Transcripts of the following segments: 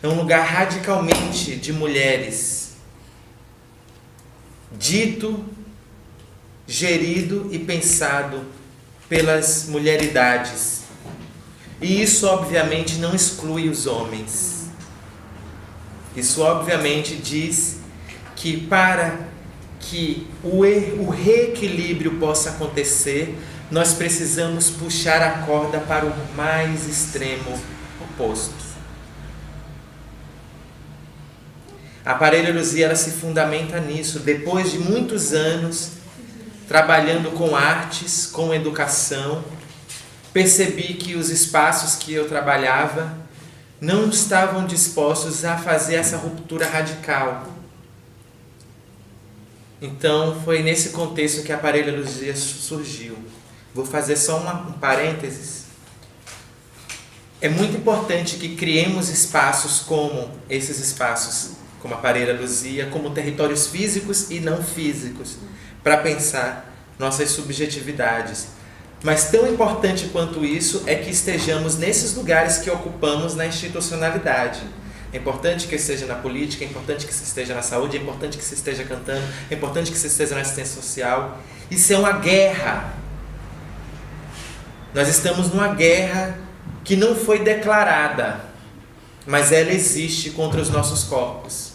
É um lugar radicalmente de mulheres, dito, gerido e pensado pelas mulheridades. E isso obviamente não exclui os homens. Isso obviamente diz que para que o reequilíbrio possa acontecer, nós precisamos puxar a corda para o mais extremo oposto. A Parelha Luzia, ela se fundamenta nisso. Depois de muitos anos trabalhando com artes, com educação, percebi que os espaços que eu trabalhava não estavam dispostos a fazer essa ruptura radical. Então foi nesse contexto que a Parelha Luzia surgiu. Vou fazer só um parênteses. É muito importante que criemos espaços como esses espaços, como a Parelha Luzia, como territórios físicos e não físicos, para pensar nossas subjetividades. Mas tão importante quanto isso é que estejamos nesses lugares que ocupamos na institucionalidade. É importante que esteja na política, é importante que se esteja na saúde, é importante que se esteja cantando, é importante que se esteja na assistência social. Isso é uma guerra. Nós estamos numa guerra que não foi declarada, mas ela existe contra os nossos corpos.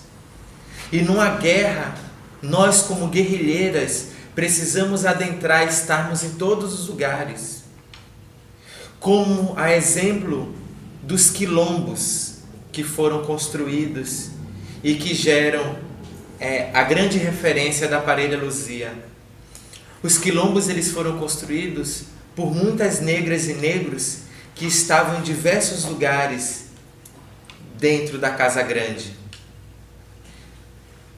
E numa guerra, nós como guerrilheiras precisamos adentrar e estarmos em todos os lugares. Como a exemplo dos quilombos que foram construídos e que geram a grande referência da Parelha Luzia. Os quilombos, eles foram construídos por muitas negras e negros que estavam em diversos lugares dentro da Casa Grande.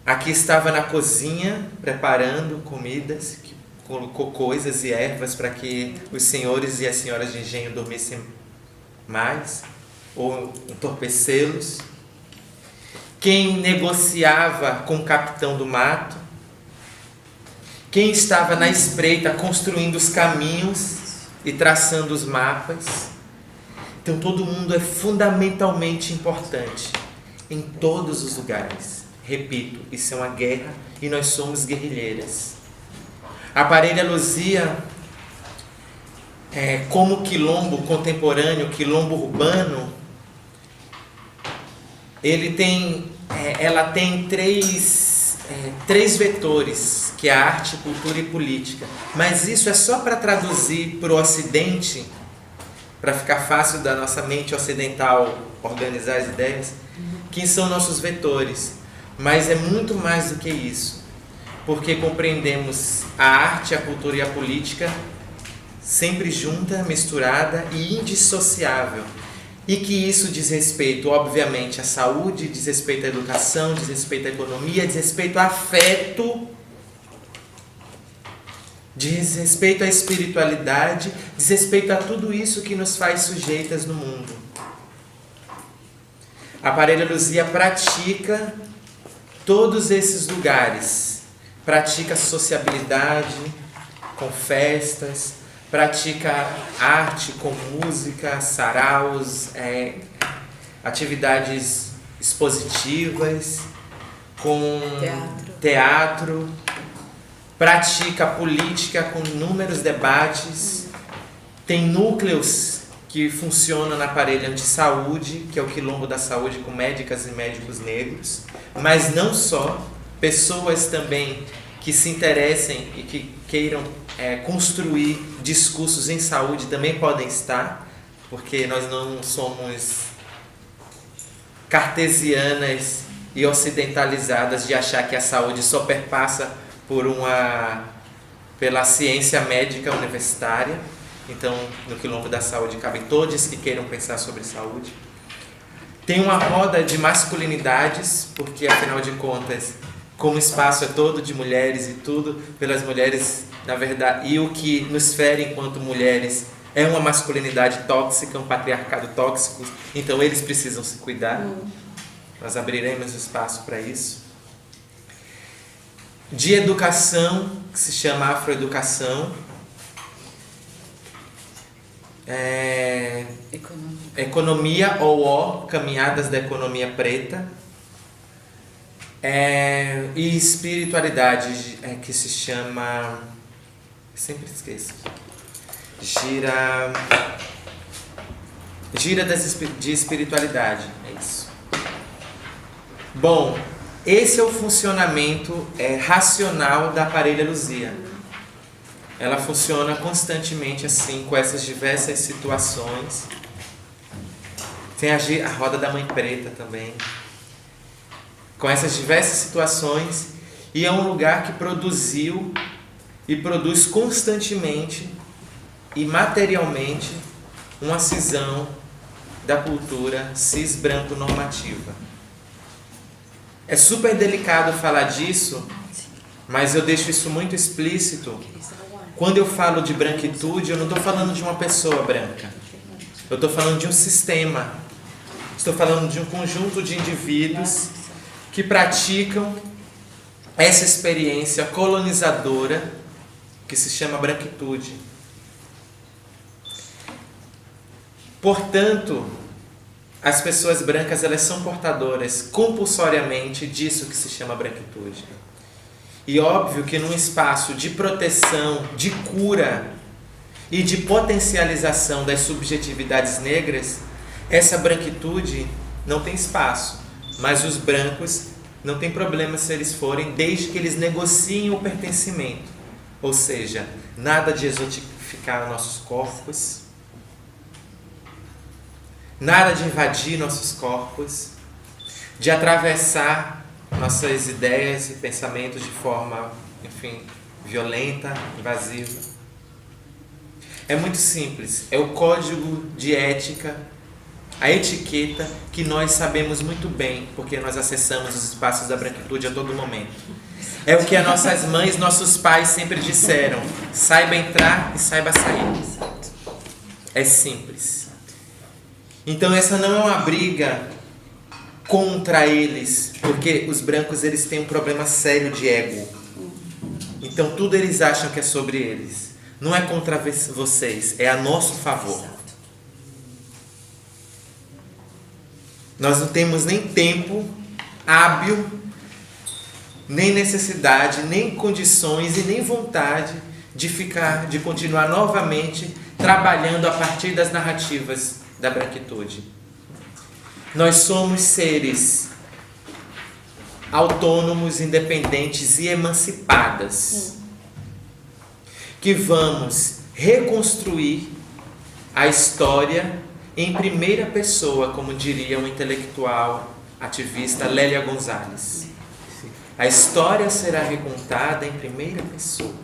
Aqui estava na cozinha preparando comidas, colocou coisas e ervas para que os senhores e as senhoras de engenho dormissem mais, ou entorpecê-los. Quem negociava com o capitão do mato, quem estava na espreita construindo os caminhos e traçando os mapas. Então todo mundo é fundamentalmente importante em todos os lugares. Repito, isso é uma guerra e nós somos guerrilheiras. A Parelha Luzia, como quilombo contemporâneo, quilombo urbano, ela tem três vetores, que é a arte, cultura e política. Mas isso é só para traduzir para o Ocidente, para ficar fácil da nossa mente ocidental organizar as ideias, quem são nossos vetores. Mas é muito mais do que isso, porque compreendemos a arte, a cultura e a política sempre junta, misturada e indissociável. E que isso diz respeito, obviamente, à saúde, diz respeito à educação, diz respeito à economia, diz respeito ao afeto, diz respeito à espiritualidade, diz respeito a tudo isso que nos faz sujeitas no mundo. A Parelha Luzia pratica todos esses lugares, pratica sociabilidade com festas, pratica arte com música, saraus, atividades expositivas, com teatro, pratica política com inúmeros debates, tem núcleos que funcionam na Parelha Anti-Saúde, que é o Quilombo da Saúde com médicas e médicos negros, mas não só, pessoas também que se interessem e que queiram construir discursos em saúde também podem estar, porque nós não somos cartesianas e ocidentalizadas de achar que a saúde só perpassa pela ciência médica universitária. Então, no Quilombo da Saúde cabem todos que queiram pensar sobre saúde. Tem uma roda de masculinidades, porque afinal de contas, como o espaço é todo de mulheres e tudo pelas mulheres, na verdade, e o que nos fere enquanto mulheres é uma masculinidade tóxica, um patriarcado tóxico, então eles precisam se cuidar. Nós abriremos espaço para isso. De educação, que se chama afroeducação, Economia ou Caminhadas da Economia Preta. E espiritualidade, que se chama... Sempre esqueço. Gira de espiritualidade, é isso. Bom, esse é o funcionamento racional da parelha Luzia. Ela funciona constantemente assim, com essas diversas situações. Tem a roda da Mãe Preta também. Com essas diversas situações. E é um lugar que produziu e produz constantemente e materialmente uma cisão da cultura cis-branco normativa. É super delicado falar disso, mas eu deixo isso muito explícito. Quando eu falo de branquitude, eu não estou falando de uma pessoa branca. Eu estou falando de um sistema. Estou falando de um conjunto de indivíduos que praticam essa experiência colonizadora que se chama branquitude. Portanto, as pessoas brancas, elas são portadoras compulsoriamente disso que se chama branquitude. E óbvio que num espaço de proteção, de cura e de potencialização das subjetividades negras, essa branquitude não tem espaço. Mas os brancos não tem problema se eles forem, desde que eles negociem o pertencimento. Ou seja, nada de exotificar nossos corpos, nada de invadir nossos corpos, de atravessar nossas ideias e pensamentos de forma, violenta, invasiva. É muito simples, é o código de ética, a etiqueta que nós sabemos muito bem, porque nós acessamos os espaços da branquitude a todo momento. É o que as nossas mães, nossos pais sempre disseram: saiba entrar e saiba sair. É simples. Então essa não é uma briga contra eles, porque os brancos, eles têm um problema sério de ego. Então tudo eles acham que é sobre eles. Não é contra vocês, é a nosso favor. Nós não temos nem tempo hábil, nem necessidade, nem condições e nem vontade de continuar novamente trabalhando a partir das narrativas da branquitude. Nós somos seres autônomos, independentes e emancipadas, que vamos reconstruir a história em primeira pessoa, como diria um intelectual ativista, Lélia Gonzalez. A história será recontada em primeira pessoa.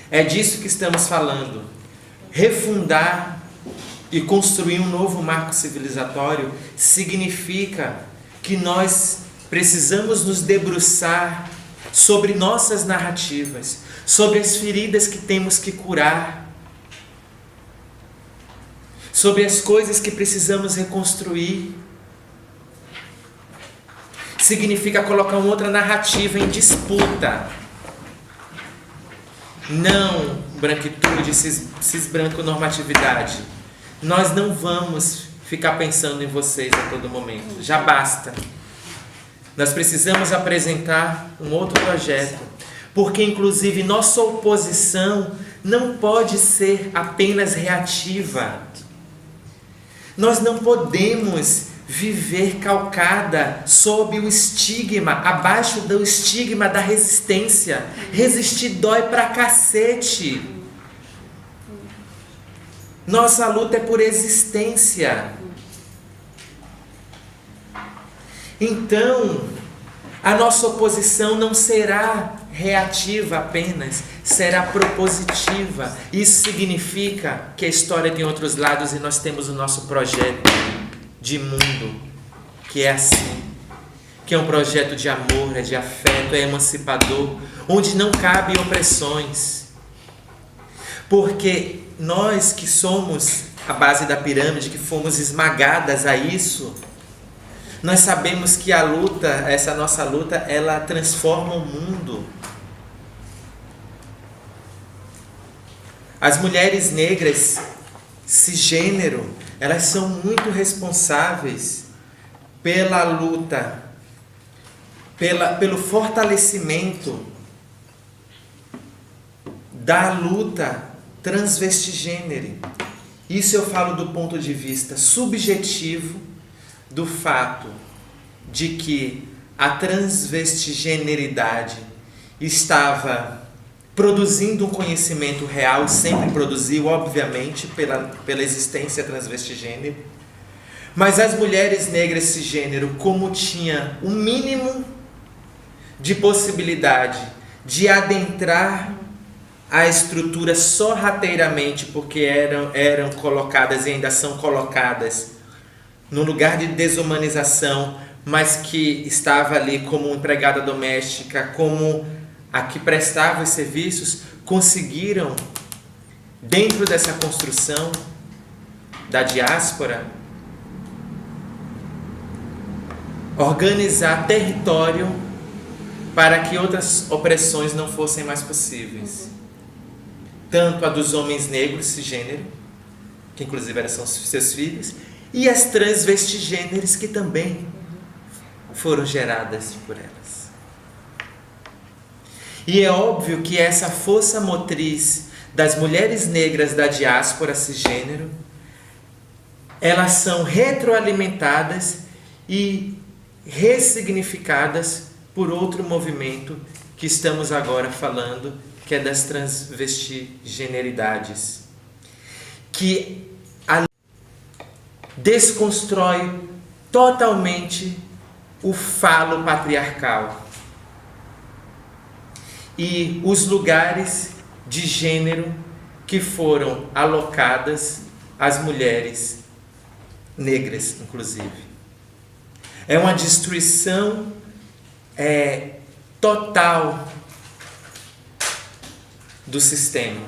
É disso que estamos falando. Refundar e construir um novo marco civilizatório significa que nós precisamos nos debruçar sobre nossas narrativas, sobre as feridas que temos que curar, sobre as coisas que precisamos reconstruir. Significa colocar uma outra narrativa em disputa. Não branquitude, cis-branco normatividade. Nós não vamos ficar pensando em vocês a todo momento. Já basta. Nós precisamos apresentar um outro projeto. Porque, inclusive, nossa oposição não pode ser apenas reativa. Nós não podemos viver calcada sob o estigma, abaixo do estigma da resistência. Resistir dói pra cacete. Nossa luta é por existência. Então, a nossa oposição não será reativa apenas, será propositiva. Isso significa que a história tem outros lados e nós temos o nosso projeto de mundo, que é assim, que é um projeto de amor, é de afeto, é emancipador, onde não cabem opressões. Porque nós que somos a base da pirâmide, que fomos esmagadas a isso, nós sabemos que a luta, essa nossa luta, ela transforma o mundo. As mulheres negras cisgênero, elas são muito responsáveis pela luta, pelo fortalecimento da luta transvestigênero. Isso eu falo do ponto de vista subjetivo do fato de que a transvestigeneridade estava produzindo um conhecimento real, sempre produziu, obviamente, pela existência transvestigênero, mas as mulheres negras cisgênero, como tinha um mínimo de possibilidade de adentrar a estrutura sorrateiramente, porque eram colocadas e ainda são colocadas no lugar de desumanização, mas que estava ali como empregada doméstica, como a que prestava os serviços, conseguiram, dentro dessa construção da diáspora, organizar território para que outras opressões não fossem mais possíveis. Tanto a dos homens negros cisgênero, que inclusive são seus filhos, e as transvestigêneres, que também foram geradas por elas. E é óbvio que essa força motriz das mulheres negras da diáspora cisgênero, elas são retroalimentadas e ressignificadas por outro movimento que estamos agora falando, que é das transvestigeneridades, que desconstrói totalmente o falo patriarcal e os lugares de gênero que foram alocadas às mulheres negras, inclusive. É uma destruição total do sistema.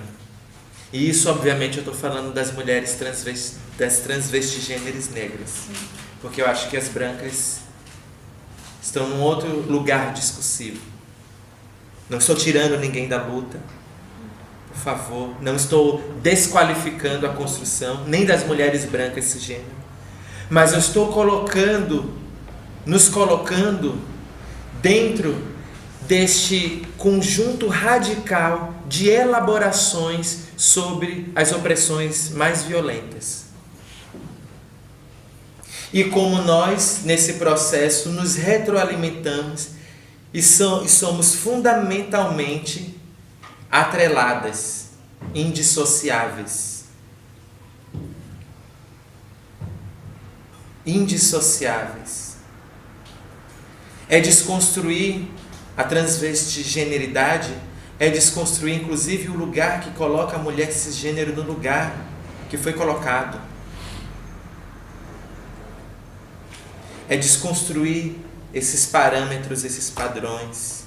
E isso, obviamente, eu estou falando das mulheres das transvestigêneres negras, porque eu acho que as brancas estão num outro lugar discursivo. Não estou tirando ninguém da luta, por favor. Não estou desqualificando a construção, nem das mulheres brancas cisgênero. Mas eu estou nos colocando dentro deste conjunto radical de elaborações sobre as opressões mais violentas. E como nós, nesse processo, nos retroalimentamos e somos fundamentalmente atreladas, indissociáveis. Indissociáveis. É desconstruir a transvestigeneridade, é desconstruir inclusive o lugar que coloca a mulher cisgênero no lugar que foi colocado. É desconstruir esses parâmetros, esses padrões.